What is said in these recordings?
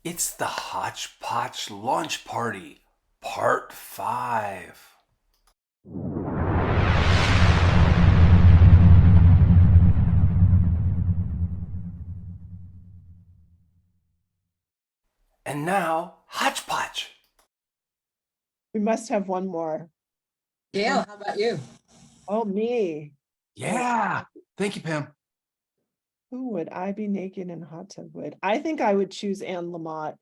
It's the Hotch Potch Launch Party, Part 5. And now, Hotch Potch. We must have one more. Gail, how about you? Oh, me. Yeah. Thank you, Pam. Who would I be naked in hot tub with? I think I would choose Anne Lamott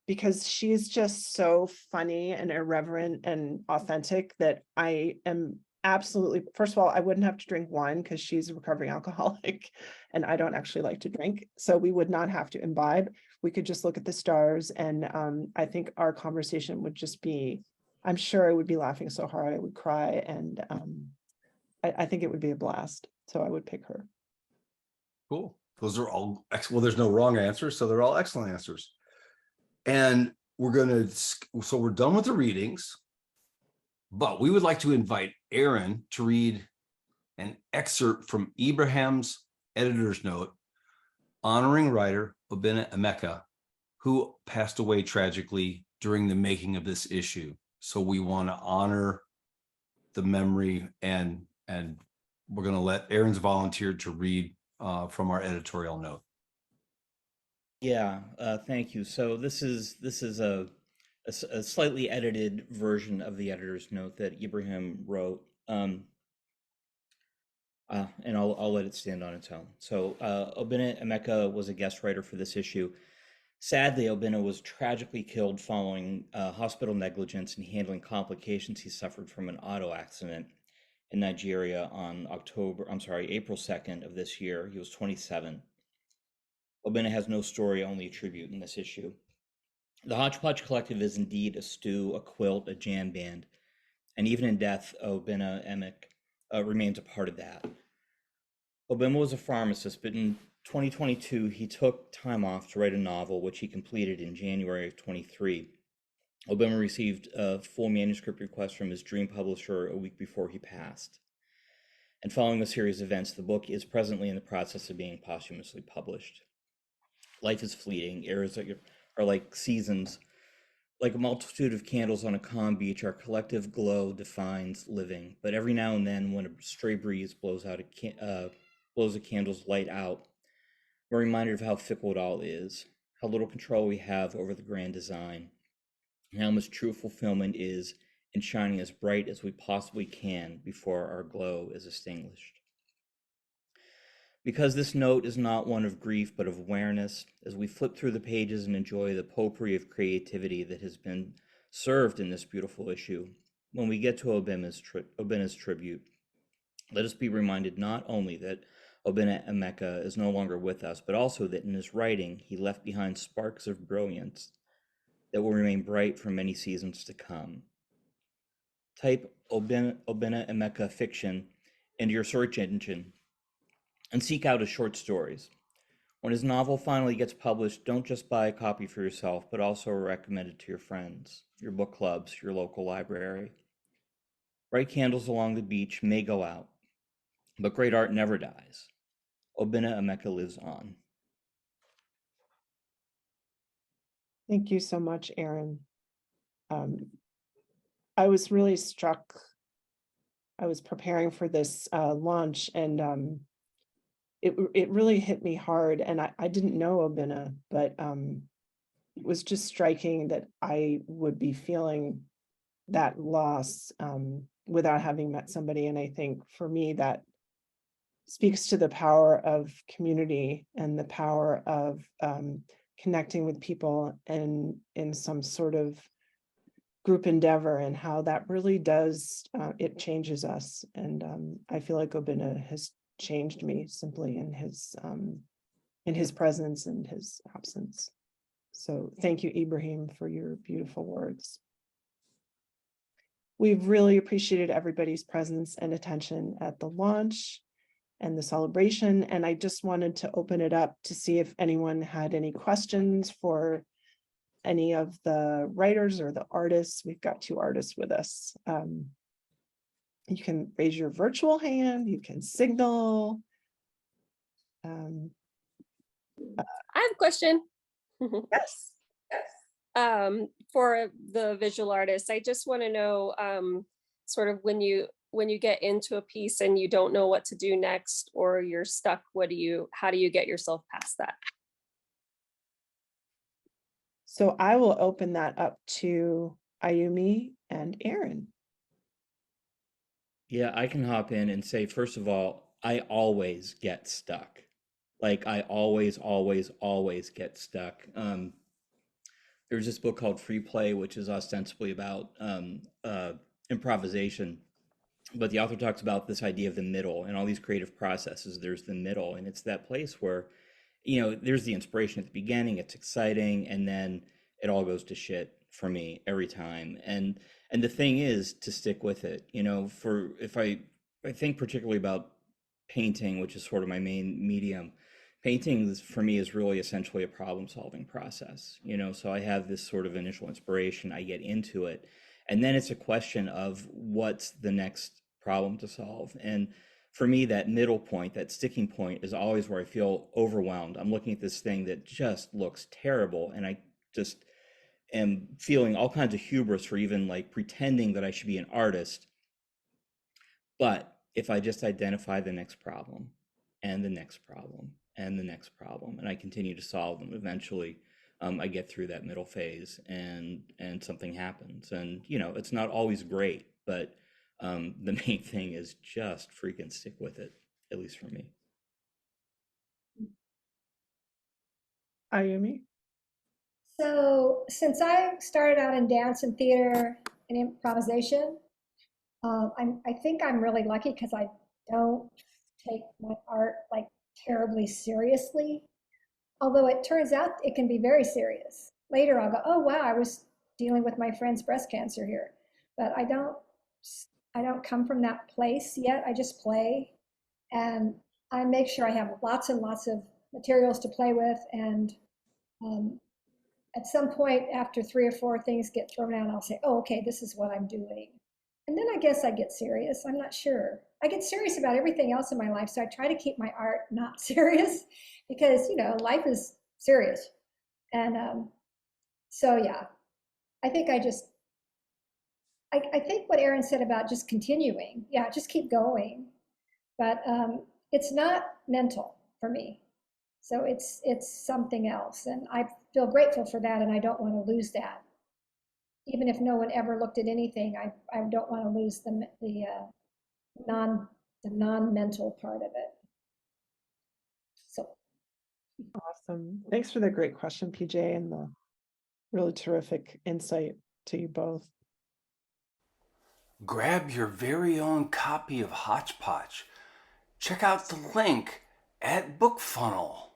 because she's just so funny and irreverent and authentic that I am absolutely, first of all, I wouldn't have to drink wine because she's a recovering alcoholic and I don't actually like to drink. So we would not have to imbibe. We could just look at the stars. And I think our conversation would just be, I'm sure I would be laughing so hard I would cry. And I think it would be a blast. So I would pick her. Cool. Those are all well, there's no wrong answers, so they're all excellent answers. And so we're done with the readings, but we would like to invite Aaron to read an excerpt from Ibrahim's editor's note honoring writer Obinna Emeka, who passed away tragically during the making of this issue. So we want to honor the memory, and we're going to let Aaron's volunteered to read from our editorial note. Yeah, thank you. So this is a slightly edited version of the editor's note that Ibrahim wrote, and I'll let it stand on its own. So Obinna Emeka was a guest writer for this issue. Sadly, Obinna was tragically killed following hospital negligence and handling complications he suffered from an auto accident in Nigeria on April 2nd of this year. He was 27. Obinna has no story, only a tribute in this issue. The Hotch Potch Collective is indeed a stew, a quilt, a jam band, and even in death, Obinna Emek remains a part of that. Obinna was a pharmacist, but in 2022, he took time off to write a novel, which he completed in January of 23. Obinna received a full manuscript request from his dream publisher a week before he passed. And following a series of events, the book is presently in the process of being posthumously published. Life is fleeting. Eras are like seasons. Like a multitude of candles on a calm beach, our collective glow defines living. But every now and then, when a stray breeze blows a candle's light out, we're reminded of how fickle it all is, how little control we have over the grand design, and how much true fulfillment is in shining as bright as we possibly can before our glow is extinguished. Because this note is not one of grief but of awareness, as we flip through the pages and enjoy the potpourri of creativity that has been served in this beautiful issue, when we get to Obinna's tribute, let us be reminded not only that Obinna Emeka is no longer with us, but also that in his writing he left behind sparks of brilliance that will remain bright for many seasons to come. Type Obinna Emeka fiction into your search engine and seek out his short stories. When his novel finally gets published, don't just buy a copy for yourself, but also recommend it to your friends, your book clubs, your local library. Bright candles along the beach may go out, but great art never dies. Obinna Emeka lives on. Thank you so much, Aaron. I was really struck. I was preparing for this launch, and it really hit me hard. And I didn't know Obinna, but it was just striking that I would be feeling that loss without having met somebody. And I think for me, that speaks to the power of community and the power of connecting with people and in some sort of group endeavor, and how that really does, it changes us. And I feel like Obinna has changed me simply in his presence and his absence. So thank you, Ibrahim, for your beautiful words. We've really appreciated everybody's presence and attention at the launch and the celebration. And I just wanted to open it up to see if anyone had any questions for any of the writers or the artists. We've got two artists with us. You can raise your virtual hand, you can signal. I have a question. Yes. For the visual artist, I just want to know, sort of when you get into a piece and you don't know what to do next, or you're stuck, how do you get yourself past that? So I will open that up to Ayumi and Aaron. Yeah, I can hop in and say, first of all, I always get stuck. Like I always get stuck. There's this book called Free Play, which is ostensibly about improvisation, but the author talks about this idea of the middle and all these creative processes. There's the middle, and it's that place where, there's the inspiration at the beginning, it's exciting, and then it all goes to shit for me every time. And the thing is to stick with it. For if I think particularly about painting, which is sort of my main medium. Painting for me is really essentially a problem solving process. So I have this sort of initial inspiration, I get into it, and then it's a question of what's the next problem to solve. And for me, that middle point, that sticking point, is always where I feel overwhelmed. I'm looking at this thing that just looks terrible, and I just am feeling all kinds of hubris for even like pretending that I should be an artist. But if I just identify the next problem and the next problem and the next problem, and I continue to solve them, eventually I get through that middle phase, and something happens. And it's not always great, but the main thing is just freaking stick with it, at least for me. Ayumi? So since I started out in dance and theater and improvisation, I think I'm really lucky because I don't take my art like terribly seriously. Although it turns out it can be very serious. Later I'll go, oh wow, I was dealing with my friend's breast cancer here. But I don't come from that place yet. I just play, and I make sure I have lots and lots of materials to play with. And um, at some point, after 3 or 4 things get thrown out, I'll say, oh, okay, this is what I'm doing. And then I guess I get serious. I'm not sure. I get serious about everything else in my life. So I try to keep my art not serious because, life is serious. And so, yeah, I think I think what Aaron said about just continuing, yeah, just keep going. But it's not mental for me. So it's something else. And I feel grateful for that. And I don't want to lose that. Even if no one ever looked at anything, I don't want to lose the non-mental part of it. So Awesome. Thanks for the great question, PJ, and the really terrific insight to you both. Grab your very own copy of Hotch Potch. Check out the link at BookFunnel.